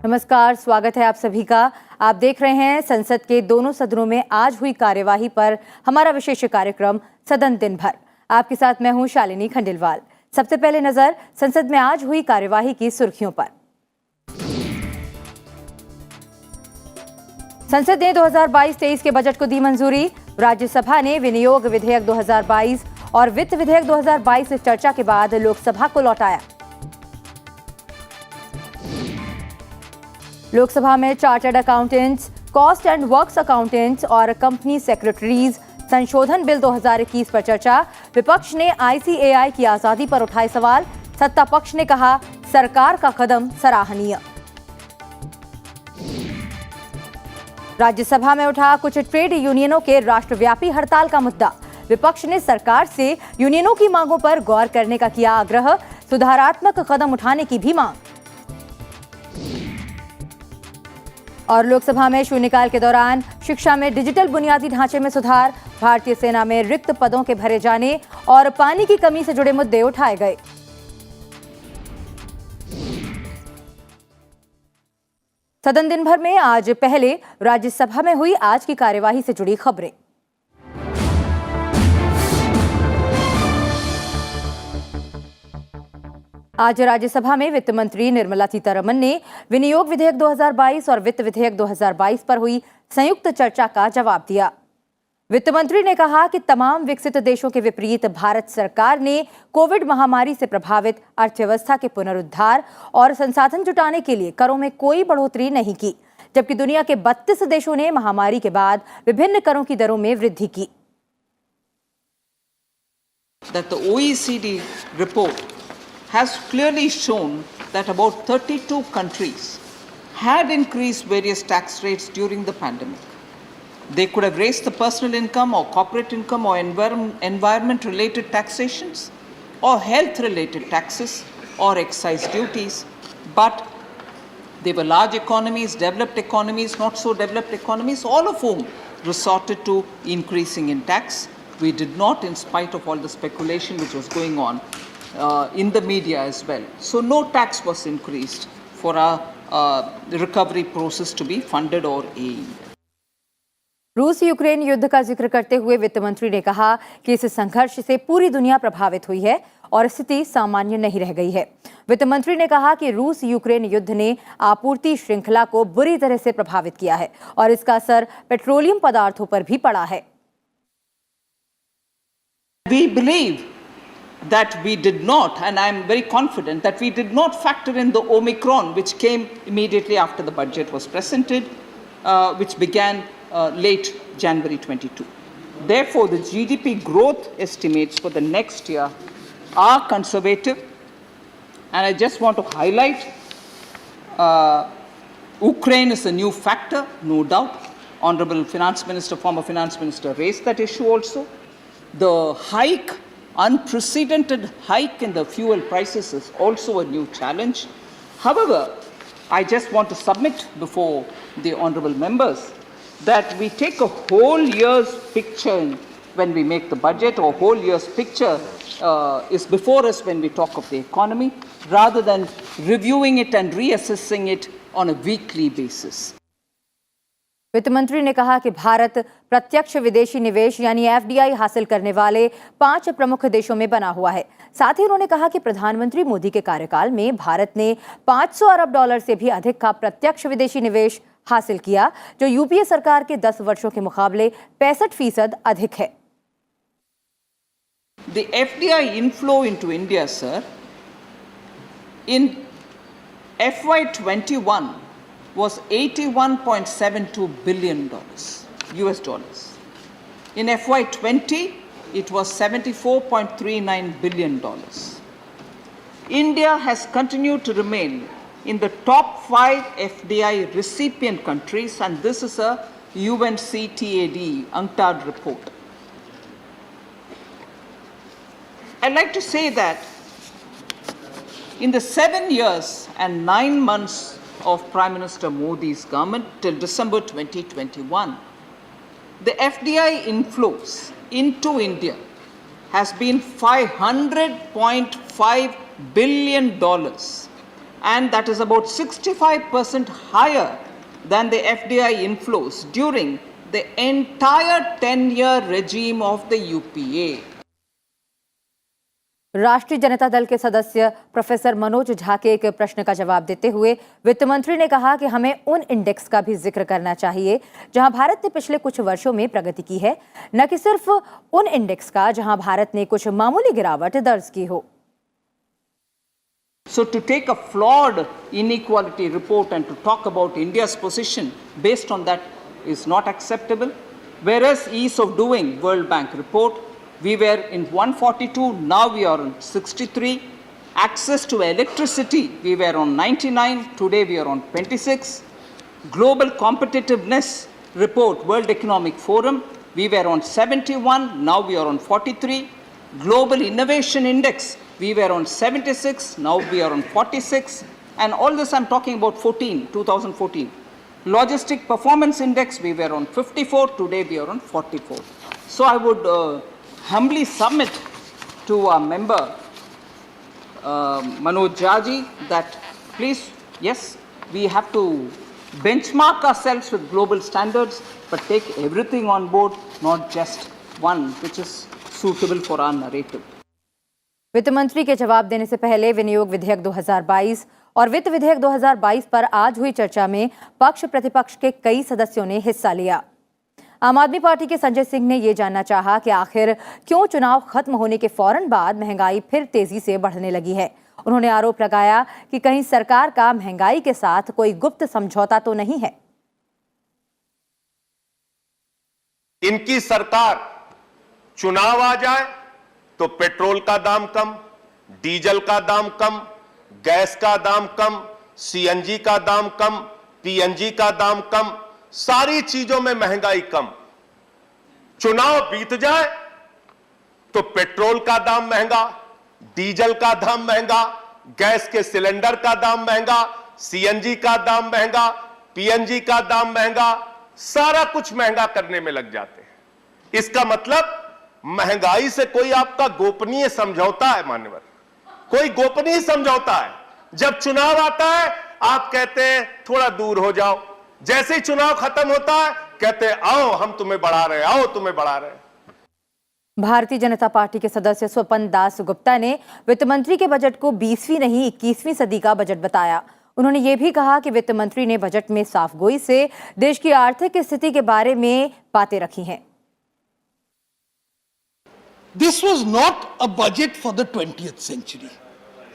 नमस्कार, स्वागत है आप सभी का। आप देख रहे हैं संसद के दोनों सदनों में आज हुई कार्यवाही पर हमारा विशेष कार्यक्रम सदन दिन भर। आपके साथ मैं हूं शालिनी खंडेलवाल। सबसे पहले नजर संसद में आज हुई कार्यवाही की सुर्खियों पर। संसद ने 2022-23 के बजट को दी मंजूरी। राज्यसभा ने विनियोग विधेयक 2022 और वित्त विधेयक 2022 से चर्चा के बाद लोकसभा को लौटाया। लोकसभा में chartered accountants, cost and works accountants और कंपनी सेक्रेटरीज संशोधन बिल 2021 पर चर्चा। विपक्ष ने ICAI की आजादी पर उठाए सवाल। सत्ता पक्ष ने कहा सरकार का कदम सराहनीय। राज्यसभा में उठा कुछ ट्रेड यूनियनों के राष्ट्रव्यापी हड़ताल का मुद्दा। विपक्ष ने सरकार से यूनियनों की मांगों पर गौर करने का किया आग्रह। सुधारात्मक कदम उठाने की भी मांग। और लोकसभा में शून्यकाल के दौरान शिक्षा में डिजिटल बुनियादी ढांचे में सुधार, भारतीय सेना में रिक्त पदों के भरे जाने और पानी की कमी से जुड़े मुद्दे उठाए गए। सदन दिन भर में आज पहले राज्यसभा में हुई आज की कार्यवाही से जुड़ी खबरें। आज राज्यसभा में वित्त मंत्री निर्मला सीतारमण ने विनियोग विधेयक 2022 और वित्त विधेयक 2022 पर हुई संयुक्त चर्चा का जवाब दिया। वित्त मंत्री ने कहा कि तमाम विकसित देशों के विपरीत भारत सरकार ने कोविड महामारी से प्रभावित अर्थव्यवस्था के पुनरुद्धार और संसाधन जुटाने के लिए करों में कोई बढ़ोतरी नहीं की, जबकि दुनिया के 32 देशों ने महामारी के बाद विभिन्न करों की दरों में वृद्धि की। OECD report has clearly shown that about 32 countries had increased various tax rates during the pandemic. They could have raised the personal income or corporate income or environment-related taxations or health-related taxes or excise duties, but they were large economies, developed economies, not so developed economies, all of whom resorted to increasing in tax. We did not, in spite of all the speculation which was going on in the media as well. So no tax was increased for our recovery process to be funded or aimed. रूस Ukraine युद्ध का जिक्र करते हुए वित्त मंत्री ने कहा कि इस संघर्ष से पूरी दुनिया प्रभावित हुई है और स्थिति सामान्य नहीं रह गई है। वित्त मंत्री ने कहा कि रूस यूक्रेन युद्ध ने आपूर्ति श्रृंखला को बुरी तरह से प्रभावित किया है और इसका असर पेट्रोलियम पदार्थों पर भी पड़ा है। We believe that we did not, and I am very confident that we did not factor in the Omicron, which came immediately after the budget was presented, which began late January 22. Therefore, the GDP growth estimates for the next year are conservative, and I just want to highlight Ukraine is a new factor, no doubt. Honorable Finance Minister, former Finance Minister raised that issue also. The unprecedented hike in the fuel prices is also a new challenge. However, I just want to submit before the honorable members that we take a whole year's picture when we make the budget, or whole year's picture is before us when we talk of the economy, rather than reviewing it and reassessing it on a weekly basis. वित्त मंत्री ने कहा कि भारत प्रत्यक्ष विदेशी निवेश यानी FDI हासिल करने वाले 5 प्रमुख देशों में बना हुआ है। साथ ही उन्होंने कहा कि प्रधानमंत्री मोदी के कार्यकाल में भारत ने $500 अरब से भी अधिक का प्रत्यक्ष विदेशी निवेश हासिल किया, जो यूपीए सरकार के 10 वर्षों के मुकाबले 65% अधिक है। The FDI inflow into India, sir, in FY21 was $81.72 billion US dollars. In FY20, it was $74.39 billion. India has continued to remain in the top 5 FDI recipient countries, and this is a UNCTAD UNCTAD report. I'd like to say that in the 7 years and 9 months of Prime Minister Modi's government till December 2021, the FDI inflows into India has been $500.5 billion, and that is about 65% higher than the FDI inflows during the entire 10-year regime of the UPA. राष्ट्रीय जनता दल के सदस्य professor Manoj Jha के एक प्रश्न का जवाब देते हुए वित्त मंत्री ने कहा कि हमें उन इंडेक्स का भी जिक्र करना चाहिए जहां भारत ने पिछले कुछ वर्षों में प्रगति की है, न कि सिर्फ उन इंडेक्स का जहां भारत ने कुछ मामूली गिरावट दर्ज की हो। So to take a flawed inequality report and to talk about India's position based on that is not acceptable. Whereas ease of doing World Bank report, we were in 142, now we are on 63. Access to electricity, we were on 99, today we are on 26. Global competitiveness report, World Economic Forum, we were on 71, now we are on 43. Global Innovation Index, we were on 76, now we are on 46. And all this I'm talking about 2014. Logistic Performance Index, we were on 54, today we are on 44. So I would humbly submit to our member, Manoj Jha, that please, yes, we have to benchmark ourselves with global standards, but take everything on board, not just one which is suitable for our narrative. वित्त मंत्री के जवाब देने से पहले विनियोग विधेयक 2022 और वित्त विधेयक 2022 पर आज हुई चर्चा में पक्ष प्रतिपक्ष के कई सदस्यों ने हिस्सा लिया। आम आदमी पार्टी के संजय सिंह ने ये जानना चाहा कि आखिर क्यों चुनाव खत्म होने के फौरन बाद महंगाई फिर तेजी से बढ़ने लगी है। उन्होंने आरोप लगाया कि कहीं सरकार का महंगाई के साथ कोई गुप्त समझौता तो नहीं है। इनकी सरकार चुनाव आ जाए तो पेट्रोल का दाम कम, डीजल का दाम कम, गैस का दाम कम, सीएनजी का दाम कम, पीएनजी का दाम कम, सारी चीजों में महंगाई कम। चुनाव बीत जाए तो पेट्रोल का दाम महंगा, डीजल का दाम महंगा, गैस के सिलेंडर का दाम महंगा, सीएनजी का दाम महंगा, पीएनजी का दाम महंगा, सारा कुछ महंगा करने में लग जाते हैं। इसका मतलब महंगाई से कोई आपका गोपनीय समझौता है मान्यवर, कोई गोपनीय समझौता है। जब चुनाव आता है आप कहते हैं थोड़ा दूर हो जाओ, जैसे ही चुनाव खत्म होता है कहते हैं आओ हम तुम्हें बढ़ा रहे, आओ तुम्हें बढ़ा रहे। भारतीय जनता पार्टी के सदस्य स्वपन दास गुप्ता ने वित्त मंत्री के बजट को 20वीं नहीं 21वीं सदी का बजट बताया। उन्होंने ये भी कहा कि वित्त मंत्री ने बजट में साफगोई से देश की आर्थिक स्थिति के बारे में बातें रखी हैं। This was not a budget for the 20th century.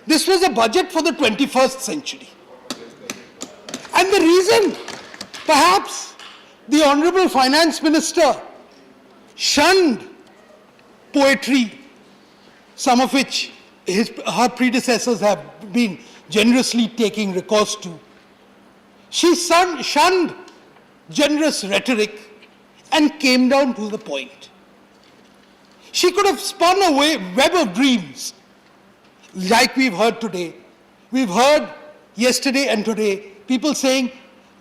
This was a budget for the 21st century. And the reason, perhaps, the Honorable Finance Minister shunned poetry, some of which her predecessors have been generously taking recourse to. She shunned generous rhetoric and came down to the point. She could have spun a web of dreams like we've heard today. We've heard yesterday and today people saying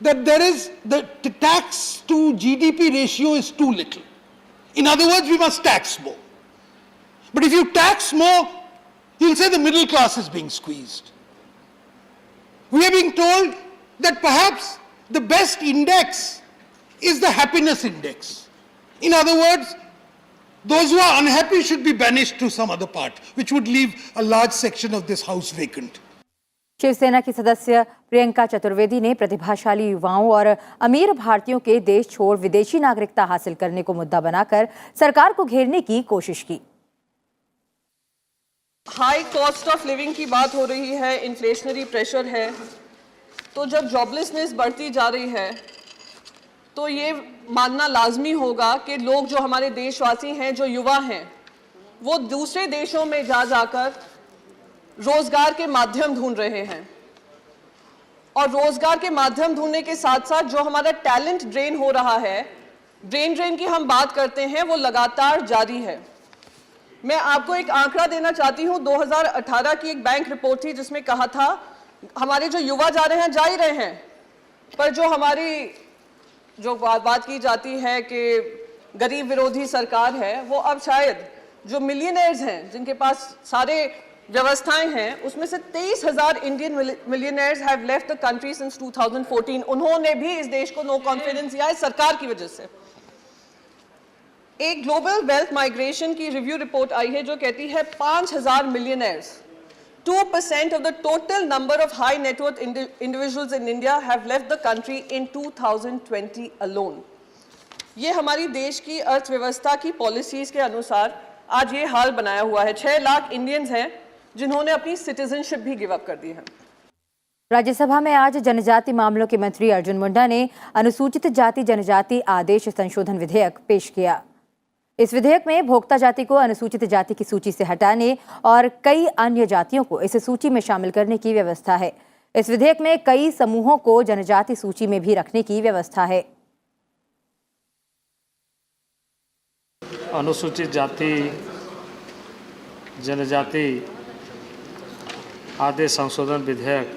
that there is the tax to GDP ratio is too little. In other words, we must tax more. But if you tax more, you'll say the middle class is being squeezed. We are being told that perhaps the best index is the happiness index. In other words, those who are unhappy should be banished to some other part, which would leave a large section of this house vacant. Shiv Sena की सदस्य प्रियंका चतुर्वेदी ने प्रतिभाशाली युवाओं और अमीर भारतीयों के देश छोड़ विदेशी नागरिकता हासिल करने को मुद्दा बनाकर सरकार को घेरने की कोशिश की। हाई कॉस्ट ऑफ लिविंग की बात हो रही है, इन्फ्लेशनरी प्रेशर है, तो जब जॉबलेसनेस बढ़ती जा रही है तो ये मानना लाजमी होगा कि लोग जो हमारे देशवासी हैं, जो युवा हैं, वो दूसरे देशों में जाकर रोजगार के माध्यम ढूंढ रहे हैं। और रोजगार के माध्यम ढूंढने के साथ साथ जो हमारा टैलेंट ड्रेन हो रहा है, ब्रेन ड्रेन की हम बात करते हैं, वो लगातार जारी है। मैं आपको एक आंकड़ा देना चाहती हूँ। 2018 की एक बैंक रिपोर्ट थी जिसमें कहा था हमारे जो युवा जा रहे हैं, जा ही रहे हैं, पर जो हमारी जो बात की जाती है कि गरीब विरोधी सरकार है, वो अब शायद जो मिलियनेयर्स हैं, जिनके पास सारे व्यवस्थाएं हैं उसमें से 23,000 Indian millionaires have left the country since 2014। उन्होंने भी इस देश को नो कॉन्फिडेंस दिया है सरकार की वजह से। एक ग्लोबल वेल्थ माइग्रेशन की रिव्यू रिपोर्ट आई है जो कहती है 5,000 millionaires, 2% of the total number of high net worth individuals in India have left the country in 2020 alone. ये हमारी देश की अर्थव्यवस्था की पॉलिसीज के अनुसार आज ये हाल बनाया हुआ है। 6 लाख इंडियंस हैं जिन्होंने अपनी सिटीजनशिप भी गिव अप कर दी है। राज्यसभा में आज जनजाति मामलों के मंत्री अर्जुन मुंडा ने अनुसूचित जाति जनजाति आदेश संशोधन विधेयक पेश किया। इस विधेयक में भोक्ता जाति को अनुसूचित जाति की सूची से हटाने और कई अन्य जातियों को इस सूची में शामिल करने की व्यवस्था है। इस विधेयक में कई समूहों को जनजाति सूची में भी रखने की व्यवस्था है। अनुसूचित जाति जनजाति आदेश संशोधन विधेयक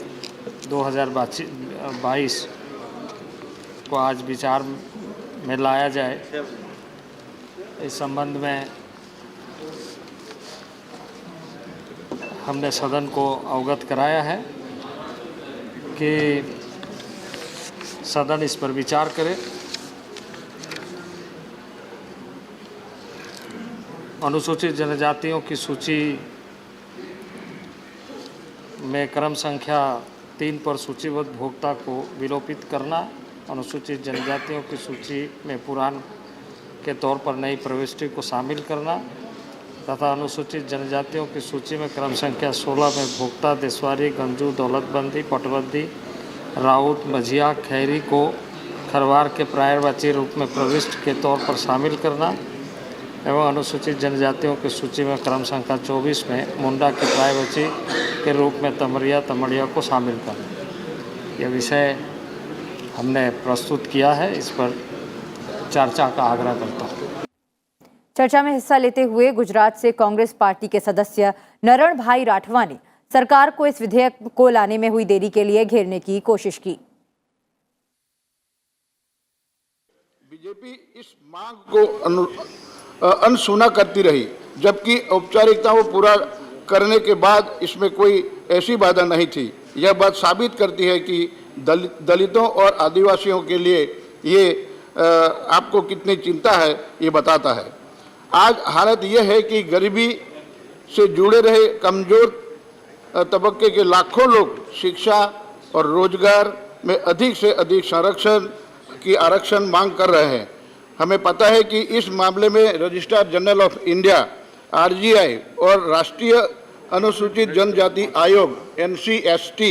2022 को आज विचार में लाया जाए। इस संबंध में हमने सदन को अवगत कराया है कि सदन इस पर विचार करे। अनुसूचित जनजातियों की सूची में क्रम संख्या 3 पर सूचीबद्ध भोक्ता को विलोपित करना, अनुसूचित जनजातियों की सूची में पुरान के तौर पर नई प्रविष्टि को शामिल करना तथा अनुसूचित जनजातियों की सूची में क्रम संख्या 16 में भोक्ता देशवारी, गंजू, दौलतबंदी, पटबंदी, राउत, मझिया, खैरी को खरवार के पर्यायवाची रूप में प्रविष्ट के तौर पर शामिल करना एवं अनुसूचित जनजातियों की सूची में क्रम संख्या 24 में मुंडा के पर्यायवाची के रूप में तमड़िया को शामिल करना। यह विषय हमने प्रस्तुत किया है, इस पर चर्चा का आग्रह करता हूँ। चर्चा में हिस्सा लेते हुए गुजरात से कांग्रेस पार्टी के सदस्य नरण भाई राठवा ने सरकार को इस विधेयक को लाने में हुई देरी के लिए घेरने की कोशिश की। बीजेपी इस मांग को अनसुना करती रही, जबकि औपचारिकताओं को पूरा करने के बाद इसमें कोई ऐसी बाधा नहीं थी। यह बात साबित करती है कि दलितों और आदिवासियों के लिए ये आपको कितनी चिंता है, ये बताता है। आज हालत यह है कि गरीबी से जुड़े रहे कमजोर तबके के लाखों लोग शिक्षा और रोजगार में अधिक से अधिक संरक्षण की आरक्षण मांग कर रहे हैं। हमें पता है कि इस मामले में registrar general of India (RGI) और राष्ट्रीय अनुसूचित जनजाति आयोग (NCST)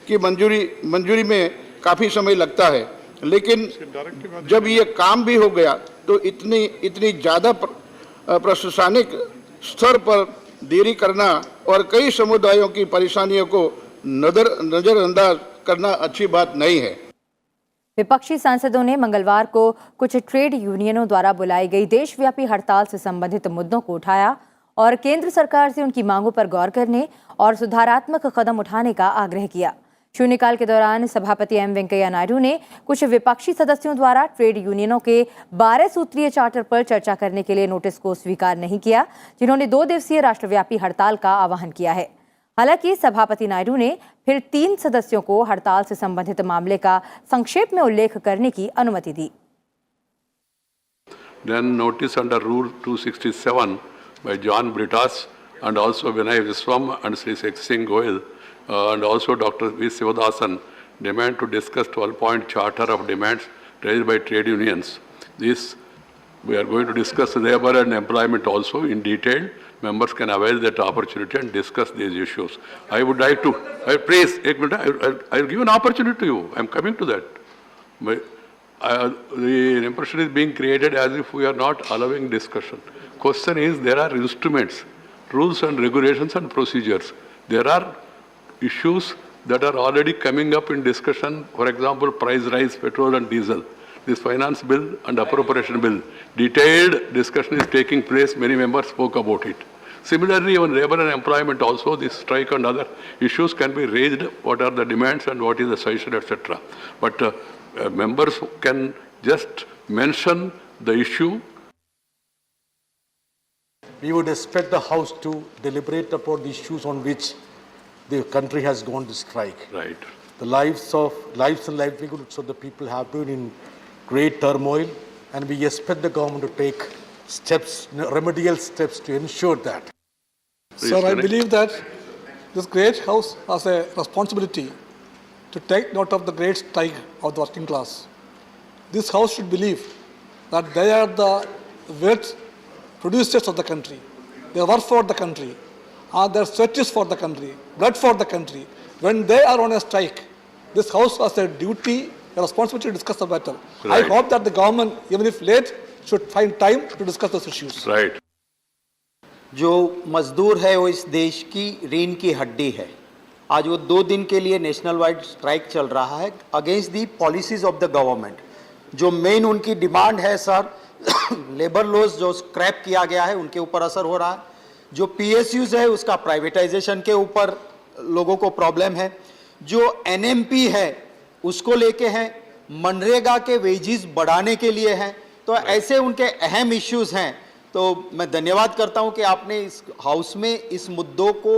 की मंजूरी में काफ़ी समय लगता है, लेकिन जब ये काम भी हो गया तो इतनी ज़्यादा प्रशासनिक स्तर पर देरी करना और कई समुदायों की परेशानियों को नज़रअंदाज करना अच्छी बात नहीं है। विपक्षी सांसदों ने मंगलवार को कुछ ट्रेड यूनियनों द्वारा बुलाई गई देशव्यापी हड़ताल से संबंधित मुद्दों को उठाया और केंद्र सरकार से उनकी मांगों पर गौर करने और सुधारात्मक कदम उठाने का आग्रह किया। शून्यकाल के दौरान सभापति एम वेंकैया नायडू ने कुछ विपक्षी सदस्यों द्वारा ट्रेड यूनियनों के 12 सूत्रीय चार्टर पर चर्चा करने के लिए नोटिस को स्वीकार नहीं किया, जिन्होंने 2 दिवसीय राष्ट्रव्यापी हड़ताल का आह्वान किया है। हालांकि सभापति नायडू ने फिर 3 सदस्यों को हड़ताल से संबंधित मामले का संक्षेप में उल्लेख करने की अनुमति दी। Then notice under Rule 267 by John Britas and also Vinay Viswam and Sri Singh Goyal and also Dr. V. Sivadasan demand to discuss 12-point charter of demands raised by trade unions. This we are going to discuss labor and employment also in detail. Members can avail that opportunity and discuss these issues. I would like to, please, I'll give an opportunity to you. I'm coming to that. The impression is being created as if we are not allowing discussion. Question is, there are instruments, rules and regulations and procedures. There are issues that are already coming up in discussion. For example, price rise, petrol and diesel. This finance bill and appropriation bill. Detailed discussion is taking place. Many members spoke about it. Similarly, on labor and employment also, this strike and other issues can be raised. What are the demands and what is the solution, etc. But members can just mention the issue. we would expect the House to deliberate upon the issues on which the country has gone to strike. Right. The lives and livelihoods of the people have been in great turmoil, and we expect the government to take steps, remedial steps to ensure that. Sir, I Ganesh. believe that this great House has a responsibility to take note of the great strike of the working class. This House should believe that they are the wealth producers of the country. They work for the country, are their sweat for the country, blood for the country. When they are on a strike, this House has a duty, a responsibility to discuss the matter. Right. I hope that the government, even if late, should find time to discuss those issues. Right. जो मजदूर है वो इस देश की रीढ़ की हड्डी है। आज वो 2 दिन के लिए नेशनल वाइड स्ट्राइक चल रहा है against the policies of the government. जो मेन उनकी डिमांड है सर, लेबर लॉज जो स्क्रैप किया गया है उनके ऊपर असर हो रहा है। जो पीएसयूज है उसका प्राइवेटाइजेशन के ऊपर लोगों को प्रॉब्लम है। जो एनएमपी है उसको लेके हैं, मनरेगा के वेजेस बढ़ाने के लिए हैं। तो ऐसे उनके अहम इश्यूज हैं। तो मैं धन्यवाद करता हूं कि आपने इस हाउस में इस मुद्दों को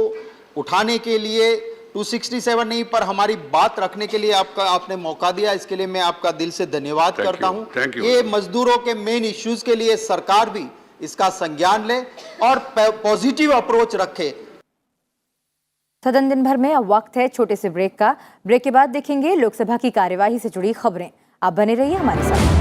उठाने के लिए 267 नहीं पर हमारी बात रखने के लिए आपने मौका दिया। इसके लिए मैं आपका दिल से धन्यवाद करता हूं। Thank you. ये मजदूरों के मेन इश्यूज के लिए सरकार भी इसका संज्ञान ले और पॉजिटिव अप्रोच रखे। सदन दिन भर में अब वक्त है छोटे से ब्रेक का। ब्रेक के बाद देखेंगे लोकसभा की कार्यवाही से जुड़ी खबरें। आप बने रहिए हमारे साथ।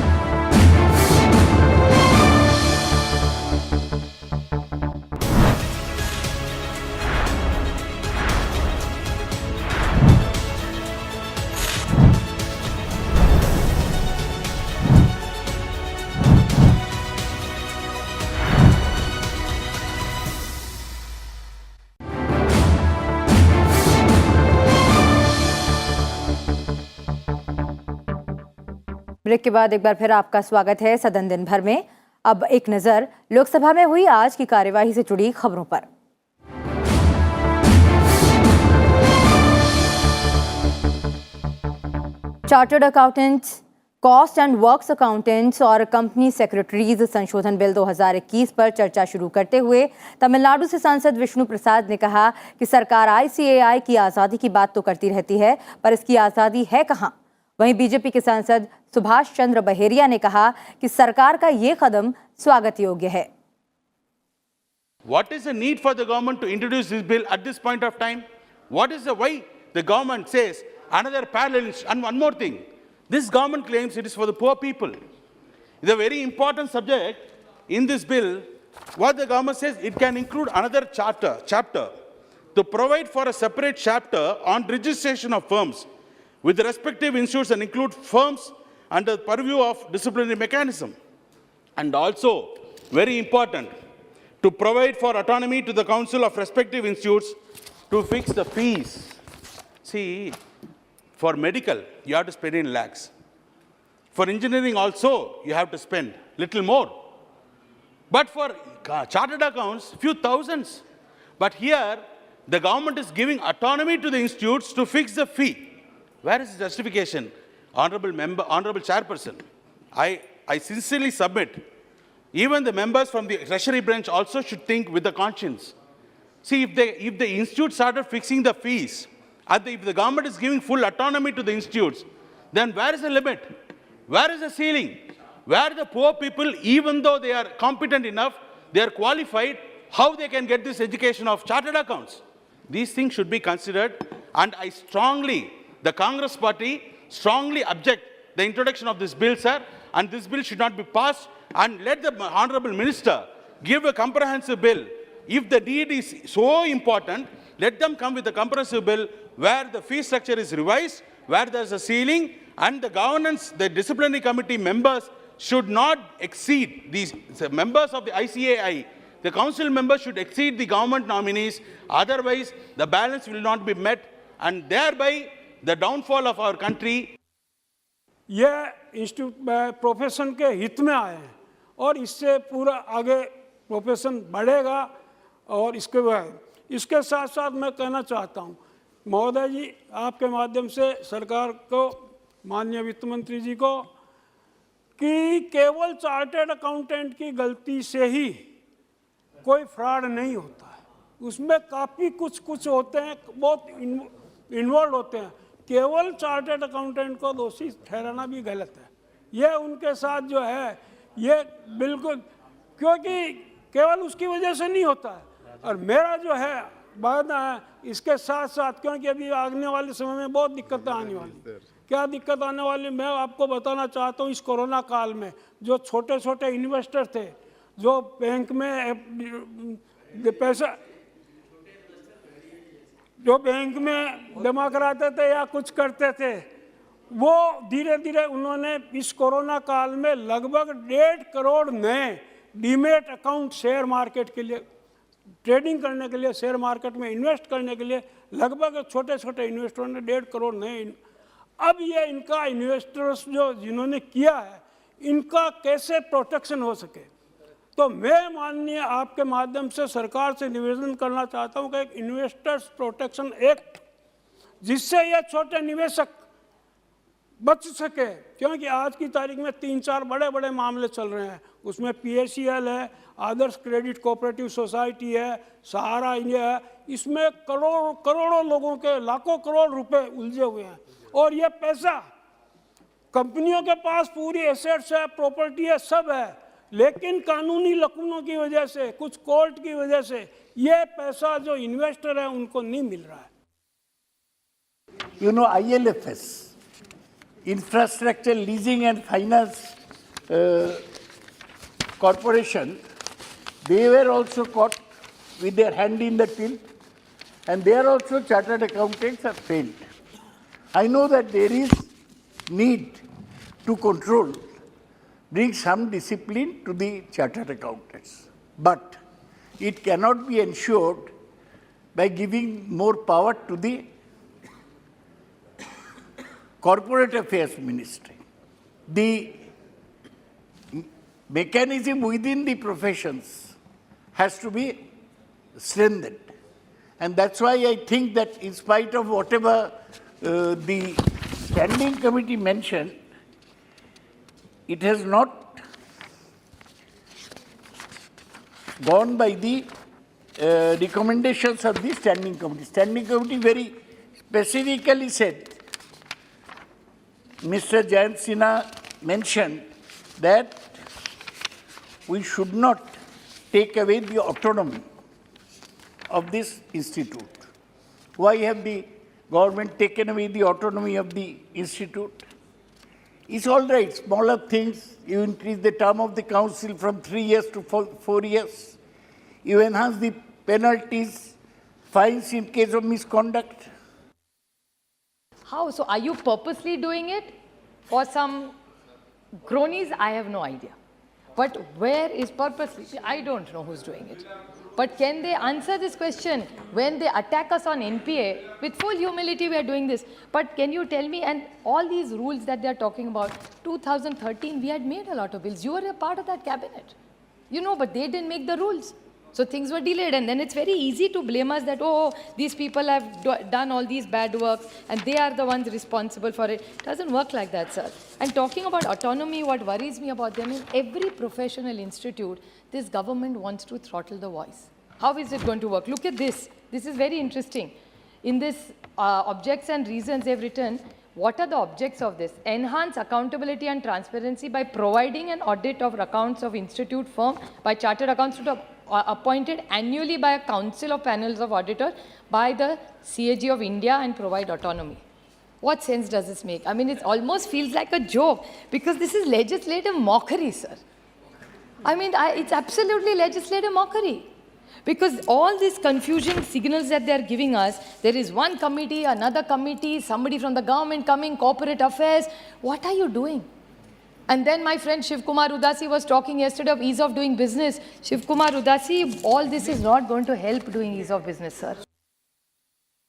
ब्रेक के बाद एक बार फिर आपका स्वागत है सदन दिन भर में। अब एक नजर लोकसभा में हुई आज की कार्यवाही से जुड़ी खबरों पर। Chartered accountants, cost and works accountants और कंपनी सेक्रेटरीज संशोधन बिल 2021 पर चर्चा शुरू करते हुए तमिलनाडु से सांसद विष्णु प्रसाद ने कहा कि सरकार आईसीएआई की आज़ादी की बात तो करती रहती है, पर इसकी आज़ादी है कहाँ। वहीं बीजेपी के सांसद सुभाष चंद्र बहेरिया ने कहा कि सरकार का ये कदम स्वागत योग्य है। What is the need for the government to introduce this bill at this point of time? What is the why the government says another parallel and one more thing? This government claims it is for the poor people. It's a very important subject in this bill. What the government says, it can include another chapter to provide for a separate chapter on registration of firms with the respective institutes and include firms under the purview of disciplinary mechanism. And also, very important, to provide for autonomy to the council of respective institutes to fix the fees. See, for medical, you have to spend in lakhs. For engineering also, you have to spend little more. But for chartered accounts, few thousands. But here, the government is giving autonomy to the institutes to fix the fee. Where is the justification? Honorable member, honorable chairperson, I sincerely submit, even the members from the treasury branch also should think with the conscience. See, if the institute started fixing the fees, if the government is giving full autonomy to the institutes, then where is the limit? Where is the ceiling? Where the poor people, even though they are competent enough, they are qualified, how they can get this education of chartered accounts? These things should be considered, and the Congress party strongly object the introduction of this bill, sir, and this bill should not be passed, and let the honorable minister give a comprehensive bill. If the need is so important, let them come with a comprehensive bill where the fee structure is revised, where there's a ceiling, and the governance, the disciplinary committee members should not exceed the members of the ICAI. The council members should exceed the government nominees, otherwise the balance will not be met, and thereby the downfall of our country. यह institute profession के हित में आए हैं और इससे पूरा आगे प्रोफेशन बढ़ेगा। और इसके साथ साथ मैं कहना चाहता हूं महोदय जी, आपके माध्यम से सरकार को, माननीय वित्त मंत्री जी को, कि केवल चार्टर्ड अकाउंटेंट की गलती से ही कोई फ्रॉड नहीं होता है, उसमें काफ़ी कुछ होते हैं, बहुत इन्वॉल्व होते हैं। केवल चार्टर्ड अकाउंटेंट को दोषी ठहराना भी गलत है। ये उनके साथ जो है ये बिल्कुल, क्योंकि केवल उसकी वजह से नहीं होता है। और मेरा जो है वादा है इसके साथ साथ, क्योंकि अभी आने वाले समय में बहुत दिक्कतें आने वाली। क्या दिक्कत आने वाली मैं आपको बताना चाहता हूँ। इस कोरोना काल में जो छोटे छोटे इन्वेस्टर थे, जो बैंक में पैसा जो बैंक में जमा कराते थे या कुछ करते थे, वो धीरे धीरे उन्होंने इस कोरोना काल में लगभग 1.5 करोड़ नए डीमेट अकाउंट शेयर मार्केट के लिए, ट्रेडिंग करने के लिए, शेयर मार्केट में इन्वेस्ट करने के लिए लगभग छोटे छोटे इन्वेस्टरों ने 1.5 करोड़ नए। अब ये इनका इन्वेस्टर्स जो जिन्होंने किया है, इनका कैसे प्रोटेक्शन हो सके, तो मैं माननीय आपके माध्यम से सरकार से निवेदन करना चाहता हूँ कि एक इन्वेस्टर्स प्रोटेक्शन एक्ट, जिससे ये छोटे निवेशक बच सके। क्योंकि आज की तारीख में 3-4 बड़े बड़े मामले चल रहे हैं, उसमें PACL है, आदर्श क्रेडिट कोऑपरेटिव सोसाइटी है, सहारा इंडिया है, इसमें करोड़ों लोगों के लाखों करोड़ रुपए उलझे हुए हैं। और ये पैसा कंपनियों के पास पूरी एसेट्स है, प्रॉपर्टी है, सब है, लेकिन कानूनी लकुनों की वजह से, कुछ कोर्ट की वजह से ये पैसा जो इन्वेस्टर है उनको नहीं मिल रहा है। You know, ILFS, Infrastructure Leasing and Finance Corporation, they were also caught with their hand in the till, and they are also chartered accountants have failed. I know that there is need to control, bring some discipline to the chartered accountants, but it cannot be ensured by giving more power to the Corporate Affairs Ministry. The mechanism within the professions has to be strengthened. And that's why I think that in spite of whatever the standing committee mentioned, it has not gone by the recommendations of the standing committee. Standing committee very specifically said, Mr. Jayant Sinha mentioned that we should not take away the autonomy of this institute. Why have the government taken away the autonomy of the institute? It's all right, smaller things. You increase the term of the council from 3 years to 4 years. You enhance the penalties, fines in case of misconduct. How? So are you purposely doing it for some cronies? I have no idea. But where is purposely? I don't know who's doing it. But can they answer this question when they attack us on NPA? With full humility, we are doing this. But can you tell me, and all these rules that they are talking about, 2013, we had made a lot of bills. You were a part of that cabinet. You know, but they didn't make the rules. So things were delayed, and then it's very easy to blame us that, oh, these people have done all these bad works and they are the ones responsible for it. It doesn't work like that, sir. And talking about autonomy, what worries me about them is every professional institute, this government wants to throttle the voice. How is it going to work? Look at this. This is very interesting. In this objects and reasons they've written, what are the objects of this? Enhance accountability and transparency by providing an audit of accounts of institute firm by chartered accountants appointed annually by a council of panels of auditors by the CAG of India and provide autonomy. What sense does this make? I mean, it almost feels like a joke because this is legislative mockery, sir. I mean, it's absolutely legislative mockery. Because all these confusion signals that they are giving us, there is one committee, another committee, somebody from the government coming, corporate affairs. What are you doing? And then my friend Shiv Kumar Udasi was talking yesterday of ease of doing business. Shiv Kumar Udasi, all this is not going to help doing ease of business, sir.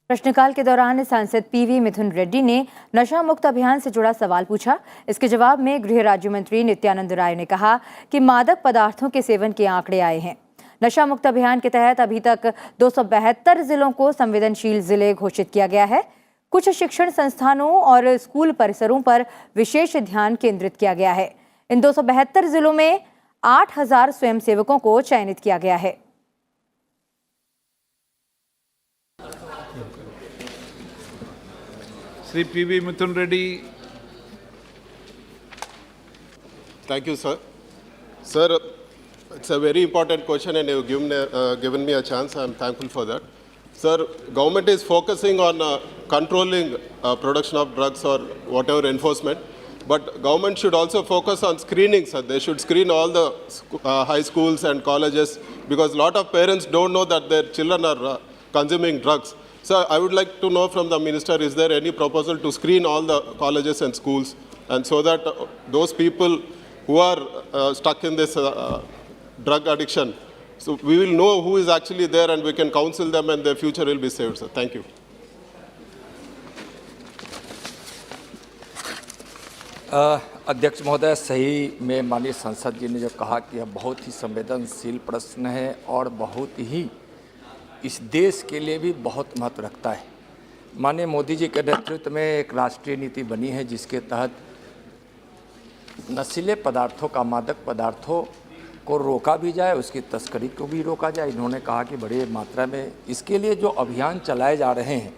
प्रश्नकाल के दौरान सांसद PV मिथुन रेड्डी ने नशा मुक्त अभियान से जुड़ा सवाल पूछा। इसके जवाब में गृह राज्य मंत्री नित्यानंद राय ने कहा कि मादक पदार्थों के सेवन के आंकड़े आए हैं। नशा मुक्त अभियान के तहत अभी तक 272 जिलों को संवेदनशील जिले घोषित किया गया है। कुछ शिक्षण संस्थानों और स्कूल परिसरों पर विशेष ध्यान केंद्रित किया गया है। इन 272 जिलों में 8000 स्वयंसेवकों को चयनित किया गया है। Sri P.V. Mithun Reddy. Thank you, sir. Sir, it's a very important question and you've given me a chance. I'm thankful for that. Sir, government is focusing on controlling production of drugs or whatever enforcement, but government should also focus on screening, sir. They should screen all the high schools and colleges because a lot of parents don't know that their children are consuming drugs. So I would like to know from the minister, is there any proposal to screen all the colleges and schools and so that those people who are stuck in this drug addiction, so we will know who is actually there and we can counsel them and their future will be saved, sir. Thank you. अध्यक्ष महोदय, सही में माननीय सांसद जी ने जो कहा कि यह बहुत ही संवेदनशील प्रश्न है और बहुत ही इस देश के लिए भी बहुत महत्व रखता है। माननीय मोदी जी के नेतृत्व में एक राष्ट्रीय नीति बनी है जिसके तहत नशीले पदार्थों का, मादक पदार्थों को रोका भी जाए, उसकी तस्करी को भी रोका जाए। इन्होंने कहा कि बड़ी मात्रा में इसके लिए जो अभियान चलाए जा रहे हैं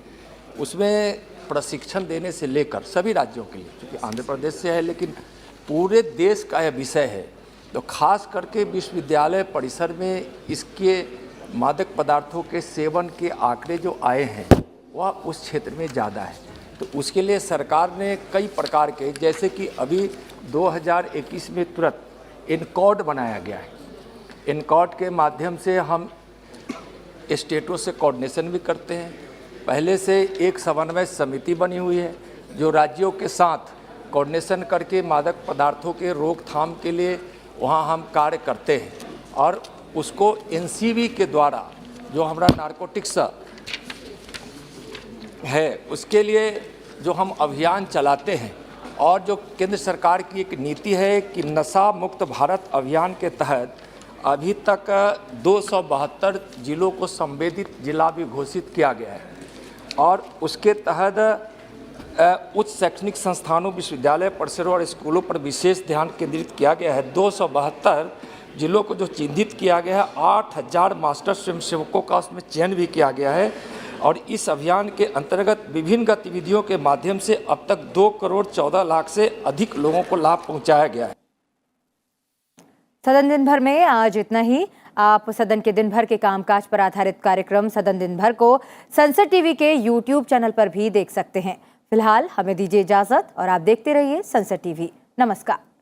उसमें प्रशिक्षण देने से लेकर सभी राज्यों के लिए, क्योंकि आंध्र प्रदेश से है लेकिन पूरे देश का यह विषय है, तो खास करके विश्वविद्यालय परिसर में इसके मादक पदार्थों के सेवन के आंकड़े जो आए हैं वह उस क्षेत्र में ज़्यादा है। तो उसके लिए सरकार ने कई प्रकार के, जैसे कि अभी 2021 में तुरंत इनकॉर्ड बनाया गया है। इनकॉर्ड के माध्यम से हम स्टेटों से कोऑर्डिनेशन भी करते हैं। पहले से एक समन्वय समिति बनी हुई है जो राज्यों के साथ कोऑर्डिनेशन करके मादक पदार्थों के रोकथाम के लिए वहाँ हम कार्य करते हैं और उसको एनसीबी के द्वारा जो हमारा नारकोटिक्स है उसके लिए जो हम अभियान चलाते हैं और जो केंद्र सरकार की एक नीति है कि नशा मुक्त भारत अभियान के तहत अभी तक 272 जिलों को संवेदित जिला भी घोषित किया गया है और उसके तहत उच्च शैक्षणिक संस्थानों, विश्वविद्यालय परिसरों और स्कूलों पर विशेष ध्यान केंद्रित किया गया है। 272 जिलों को जो चिन्हित किया गया है, 8000 मास्टर स्वयंसेवकों का उसमें चयन भी किया गया है और इस अभियान के अंतर्गत विभिन्न गतिविधियों के माध्यम से अब तक 2 करोड़ 14 लाख से अधिक लोगों को लाभ पहुंचाया गया है। सदन दिन भर में आज इतना ही। आप सदन के दिन भर के कामकाज पर आधारित कार्यक्रम सदन दिन भर को संसद टीवी के YouTube चैनल पर भी देख सकते हैं। फिलहाल हमें दीजिए इजाजत और आप देखते रहिए संसद टीवी। नमस्कार।